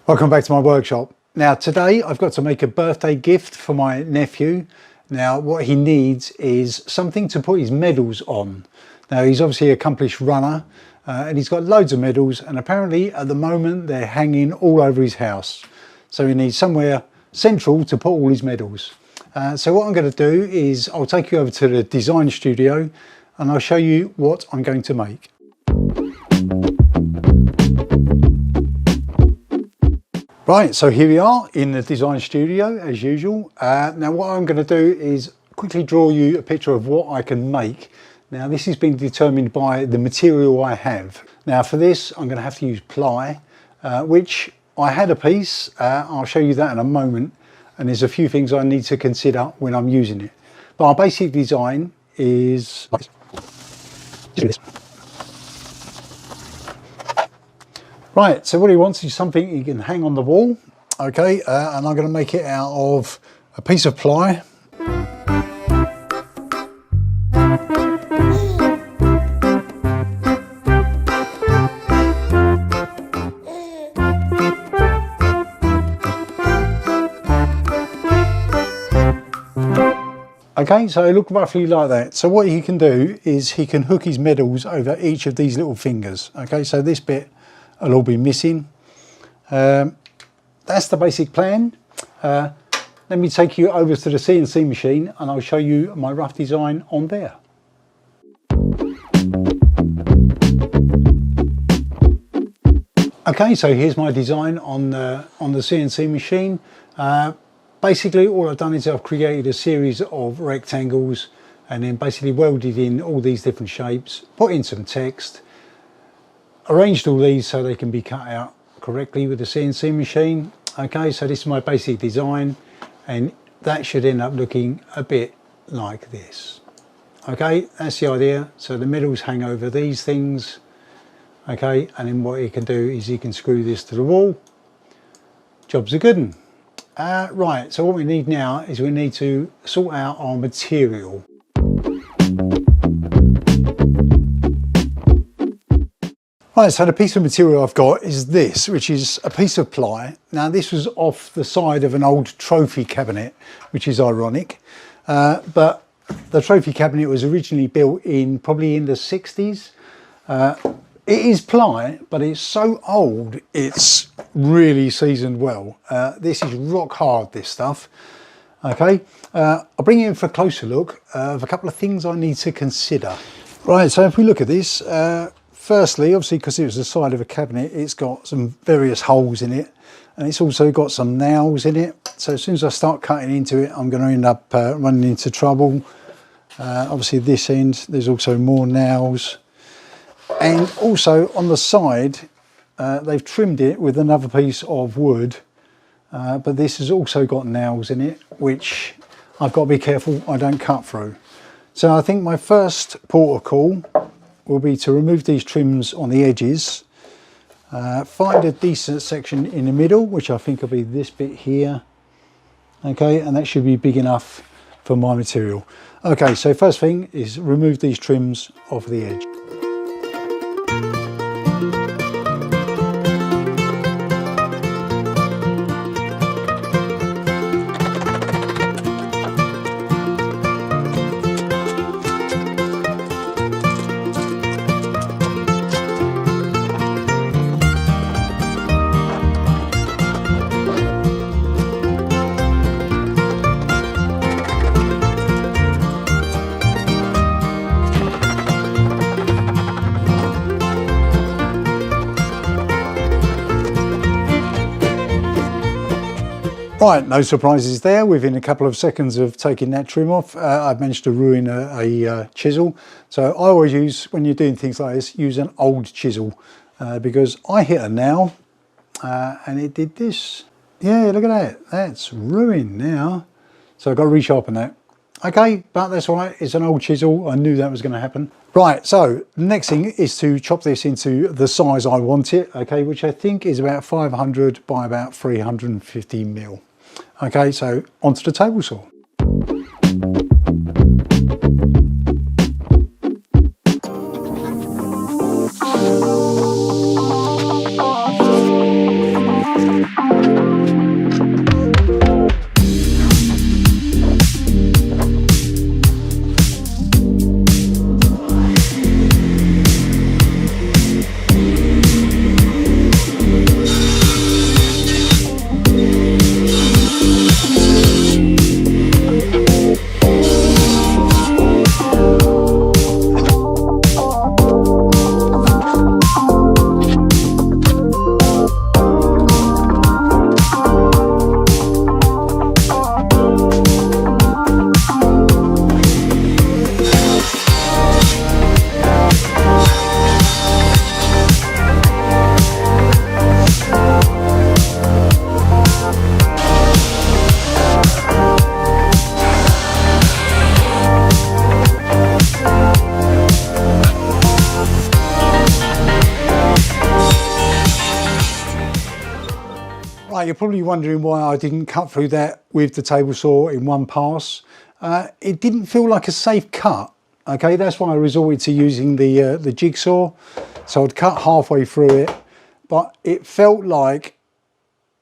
Welcome back to my workshop. Now today I've got to make a birthday gift for my nephew. Now what he needs is something to put his medals on. Now he's obviously an accomplished runner and he's got loads of medals, and apparently at the moment they're hanging all over his house. So he needs somewhere central to put all his medals. So what I'm going to do is I'll take you over to the design studio and I'll show you what I'm going to make. Right, so here we are in the design studio as usual. Now what I'm going to do is quickly draw you a picture of what I can make. Now this has been determined by the material I have. Now for this I'm going to have to use ply, which I had a piece. I'll show you that in a moment, and there's a few things I need to consider when I'm using it. But our basic design is like this. Right, so what he wants is something he can hang on the wall, okay, and I'm going to make it out of a piece of ply. Okay, so it look roughly like that. So what he can do is he can hook his medals over each of these little fingers. Okay, so this bit will all be missing. That's the basic plan. Let me take you over to the CNC machine and I'll show you my rough design on there. Okay, so here's my design on the CNC machine. Basically all I've done is I've created a series of rectangles and then basically welded in all these different shapes, put in some text, arranged all these so they can be cut out correctly with the CNC machine. Okay, so this is my basic design and that should end up looking a bit like this. Okay, that's the idea. So the medals hang over these things. Okay, and then what you can do is you can screw this to the wall. Job's a good one. Right, so what we need now is we need to sort out our material. Right, so the piece of material I've got is this, which is a piece of ply. Now this was off the side of an old trophy cabinet, which is ironic, but the trophy cabinet was originally built probably in the 60s. It is ply, but it's so old it's really seasoned well. This is rock hard, this stuff. Okay, I'll bring you in for a closer look of a couple of things I need to consider. Right, so if we look at this, firstly, obviously because it was the side of a cabinet, it's got some various holes in it, and it's also got some nails in it. So as soon as I start cutting into it, I'm going to end up running into trouble. Obviously this end, there's also more nails. And also on the side, they've trimmed it with another piece of wood, but this has also got nails in it, which I've got to be careful I don't cut through. So I think my first port of call will be to remove these trims on the edges, find a decent section in the middle, which I think will be this bit here. Okay, and that should be big enough for my material. Okay, so first thing is remove these trims off the edge. Right, no surprises there. Within a couple of seconds of taking that trim off, I've managed to ruin a chisel. So I always use, when you're doing things like this, use an old chisel because I hit a nail and it did this. Yeah, look at that. That's ruined now. So I've got to resharpen that. Okay, but that's all right. It's an old chisel. I knew that was going to happen. Right, so the next thing is to chop this into the size I want it, okay, which I think is about 500 by about 350 mil. Okay, so onto the table saw. Right, you're probably wondering why I didn't cut through that with the table saw in one pass. It didn't feel like a safe cut. Okay, that's why I resorted to using the jigsaw. So I'd cut halfway through it, but it felt like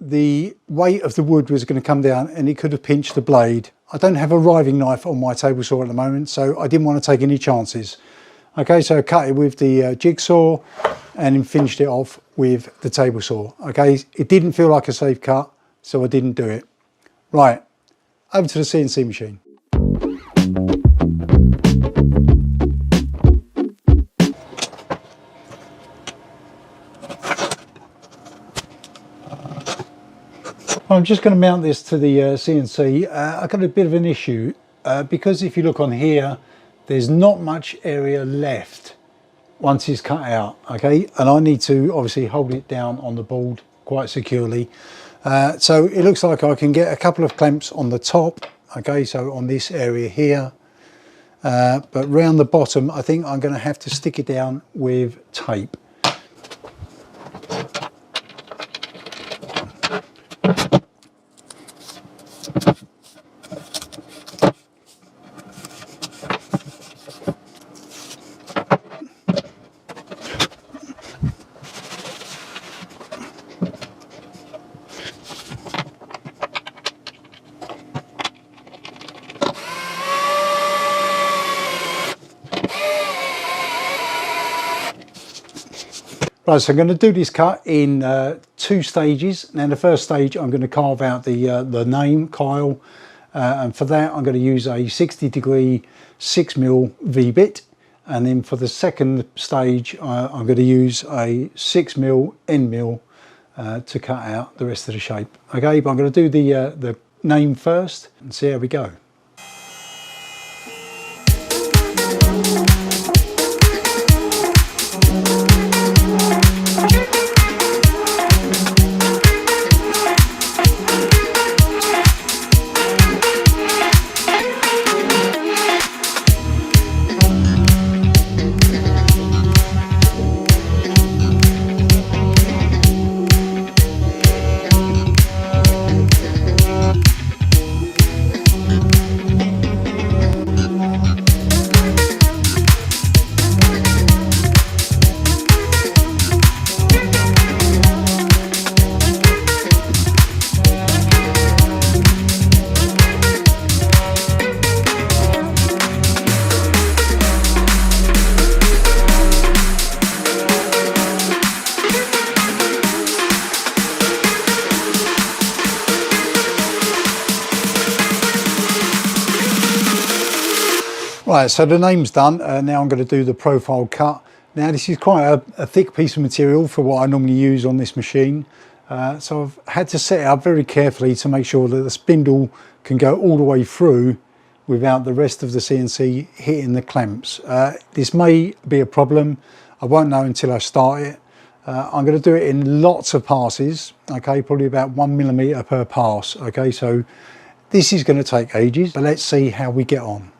the weight of the wood was going to come down and it could have pinched the blade. I don't have a riving knife on my table saw at the moment, so I didn't want to take any chances. Okay, so I cut it with the jigsaw and then finished it off with the table saw. Okay, it didn't feel like a safe cut, so I didn't do it. Right, over to the CNC machine. I'm just going to mount this to the CNC. I've got a bit of an issue because if you look on here, there's not much area left once it's cut out, okay? And I need to obviously hold it down on the board quite securely. So it looks like I can get a couple of clamps on the top, okay? So on this area here, but round the bottom, I think I'm going to have to stick it down with tape. Right, so I'm going to do this cut in 2 stages. Now the first stage I'm going to carve out the name Kyle, and for that I'm going to use a 60-degree 6mm V-bit, and then for the second stage I'm going to use a 6mm end mill to cut out the rest of the shape. Okay, but I'm going to do the name first and see how we go. Right, so the name's done. Now I'm going to do the profile cut. Now this is quite a thick piece of material for what I normally use on this machine. So I've had to set it up very carefully to make sure that the spindle can go all the way through without the rest of the CNC hitting the clamps. This may be a problem. I won't know until I start it. I'm going to do it in lots of passes, okay, probably about 1mm per pass, okay, so this is going to take ages, but let's see how we get on.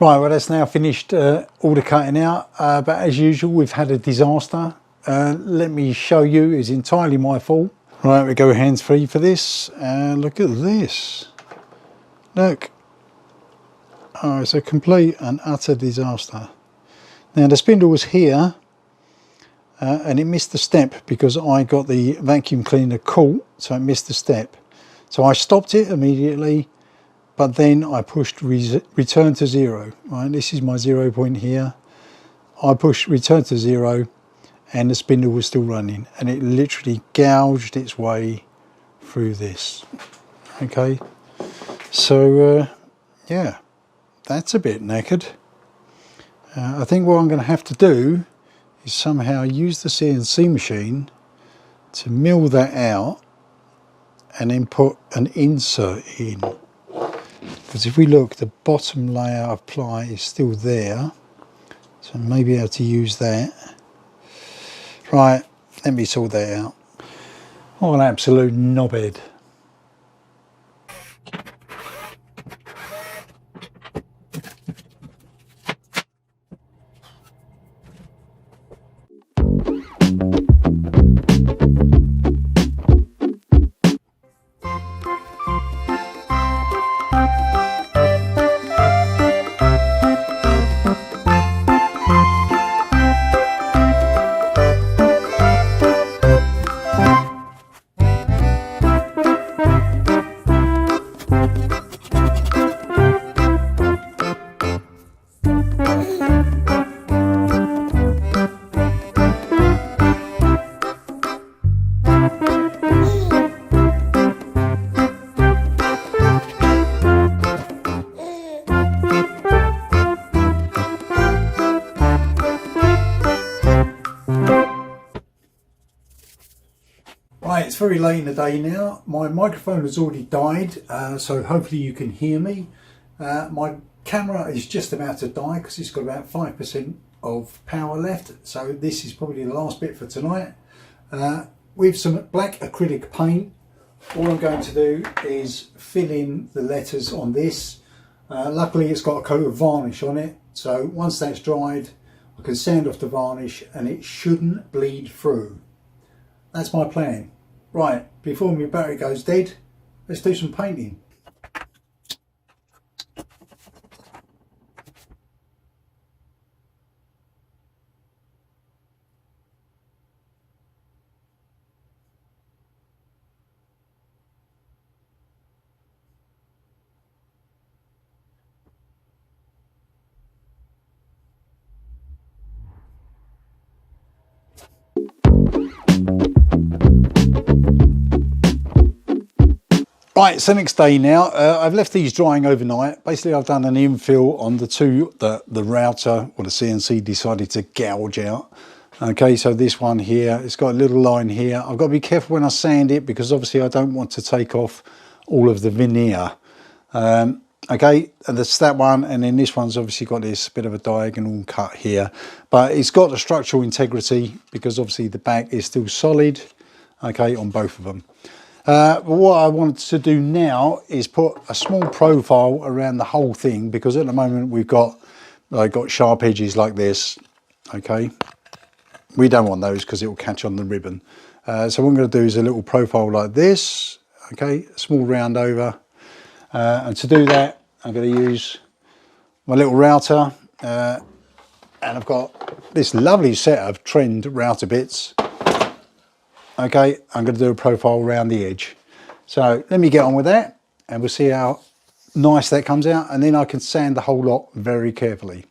Right, well that's now finished all the cutting out, but as usual we've had a disaster. Let me show you, it's entirely my fault. Right, we go hands free for this, and look at this. Look. Oh, it's a complete and utter disaster. Now the spindle was here, and it missed the step because I got the vacuum cleaner caught, so it missed the step. So I stopped it immediately, but then I pushed return to zero. Right, this is my 0 point here. I pushed return to zero, and the spindle was still running, and it literally gouged its way through this. Okay, so yeah, that's a bit knackered. I think what I'm going to have to do is somehow use the CNC machine to mill that out and then put an insert in. Because if we look, the bottom layer of ply is still there, so I may be able to use that. Right, let me sort that out. What an absolute knobhead. Right, it's very late in the day now. My microphone has already died, so hopefully you can hear me. My camera is just about to die because it's got about 5% of power left, so this is probably the last bit for tonight. With some black acrylic paint, all I'm going to do is fill in the letters on this. Luckily it's got a coat of varnish on it, so once that's dried I can sand off the varnish and it shouldn't bleed through. That's my plan. Right, before my battery goes dead, let's do some painting. Right, it's the next day now. I've left these drying overnight. Basically, I've done an infill on the two that the router or the CNC decided to gouge out. Okay, so this one here, it's got a little line here. I've got to be careful when I sand it because obviously I don't want to take off all of the veneer. Okay, and that's that one, and then this one's obviously got this bit of a diagonal cut here, but it's got the structural integrity because obviously the back is still solid, okay, on both of them. But what I wanted to do now is put a small profile around the whole thing because at the moment we've got sharp edges like this. Okay, we don't want those because it will catch on the ribbon. So what I'm going to do is a little profile like this. Okay, a small round over, and to do that I'm going to use my little router, and I've got this lovely set of trend router bits. Okay, I'm going to do a profile around the edge. So let me get on with that and we'll see how nice that comes out, and then I can sand the whole lot very carefully.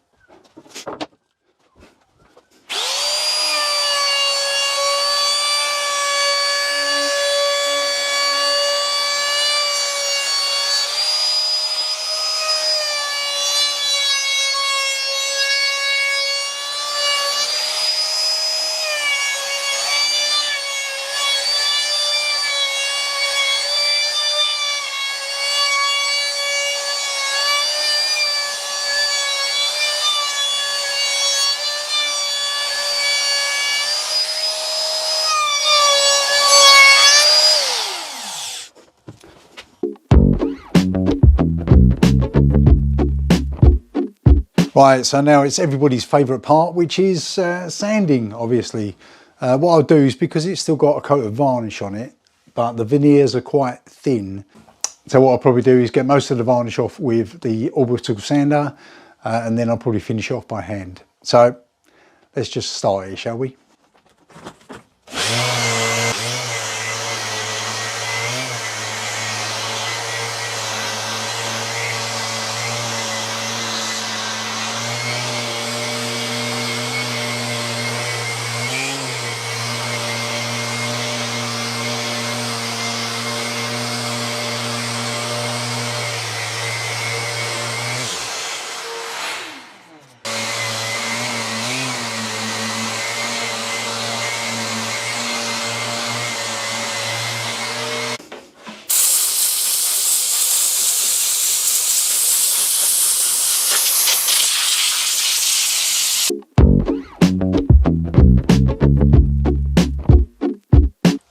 Right, so now it's everybody's favourite part, which is sanding, obviously. What I'll do is, because it's still got a coat of varnish on it, but the veneers are quite thin, so what I'll probably do is get most of the varnish off with the orbital sander, and then I'll probably finish it off by hand. So let's just start it, shall we?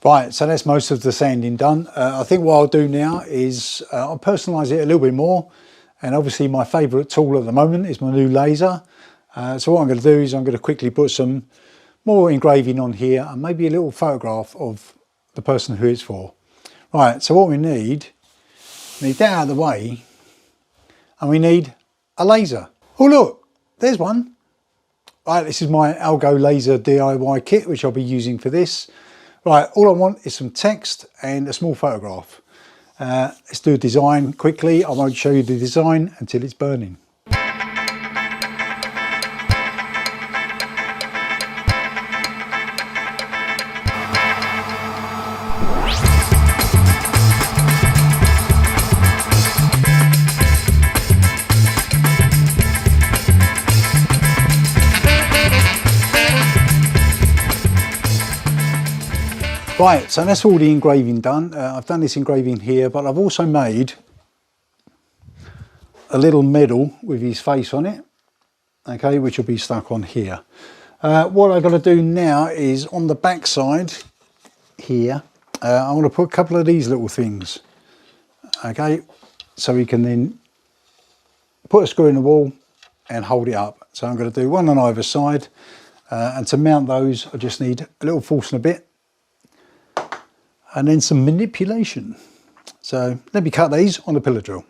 Right, so that's most of the sanding done. I think what I'll do now is I'll personalise it a little bit more, and obviously my favourite tool at the moment is my new laser. So what I'm going to do is I'm going to quickly put some more engraving on here and maybe a little photograph of the person who it's for. Right, so what we need that out of the way, and we need a laser. Oh look, there's one. Right, this is my algolaser DIY kit, which I'll be using for this. Right, all I want is some text and a small photograph. Let's do a design quickly. I won't show you the design until it's burning. Right, so that's all the engraving done. I've done this engraving here, but I've also made a little medal with his face on it, okay, which will be stuck on here. What I've got to do now is on the back side here, I want to put a couple of these little things, okay, so we can then put a screw in the wall and hold it up. So I'm going to do one on either side, and to mount those I just need a little force and a bit, and then some manipulation. So let me cut these on the pillar drill.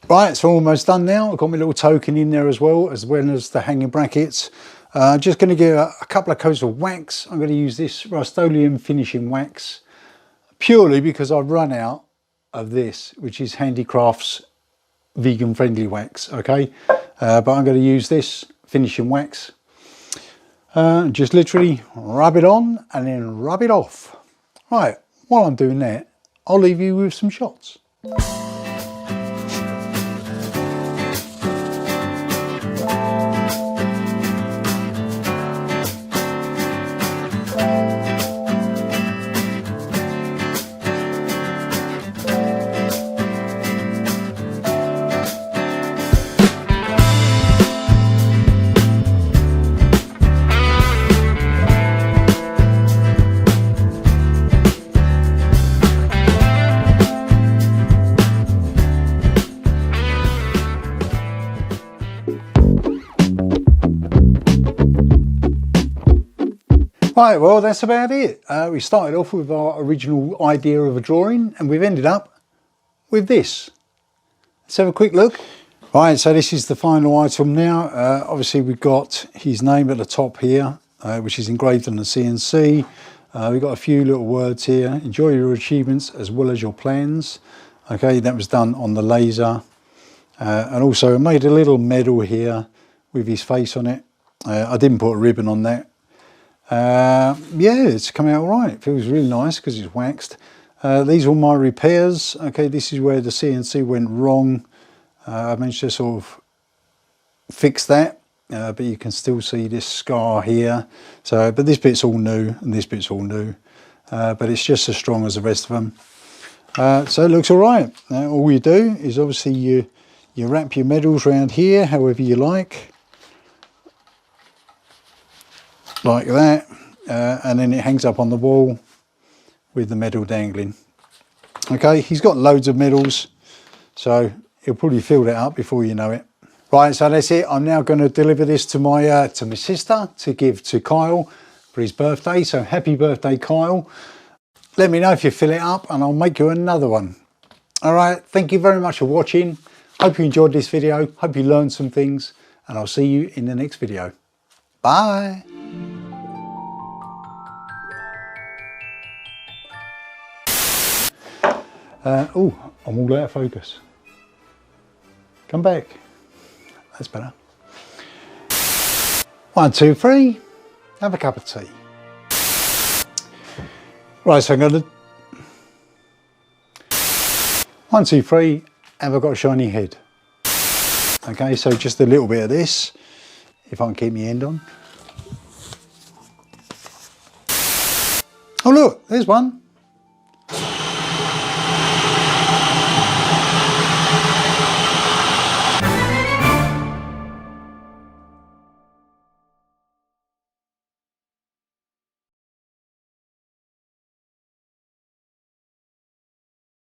Right, so almost done now. I've got my little token in there as well as the hanging brackets. Just going to give a couple of coats of wax. I'm going to use this Rust-Oleum finishing wax purely because I've run out of this, which is Handicraft's vegan friendly wax, okay? But I'm going to use this finishing wax. Just literally rub it on and then rub it off. Right, while I'm doing that, I'll leave you with some shots. Right, well, that's about it. We started off with our original idea of a drawing, and we've ended up with this. Let's have a quick look. Right, so this is the final item now. Obviously, we've got his name at the top here, which is engraved on the CNC. We've got a few little words here. Enjoy your achievements as well as your plans. Okay, that was done on the laser. And also I made a little medal here with his face on it. I didn't put a ribbon on that. Yeah, it's come out all right. It feels really nice because it's waxed. These are my repairs. Okay, this is where the CNC went wrong. I managed to sort of fix that, but you can still see this scar here. So, but this bit's all new and this bit's all new, but it's just as strong as the rest of them. So it looks all right. All you do is obviously you wrap your medals around here however you like that, and then it hangs up on the wall with the medal dangling. Okay, he's got loads of medals, so he'll probably fill that up before you know it. Right, so that's it. I'm now going to deliver this to my sister to give to Kyle for his birthday. So happy birthday, Kyle. Let me know if you fill it up and I'll make you another one. All right, thank you very much for watching. Hope you enjoyed this video. Hope you learned some things, and I'll see you in the next video. Bye. Oh, I'm all out of focus. Come back. That's better. 1, 2, 3. Have a cup of tea. Right, so I'm going to 1, 2, 3. Have I got a shiny head? Okay, so just a little bit of this, if I can keep my hand on. Oh look, there's one.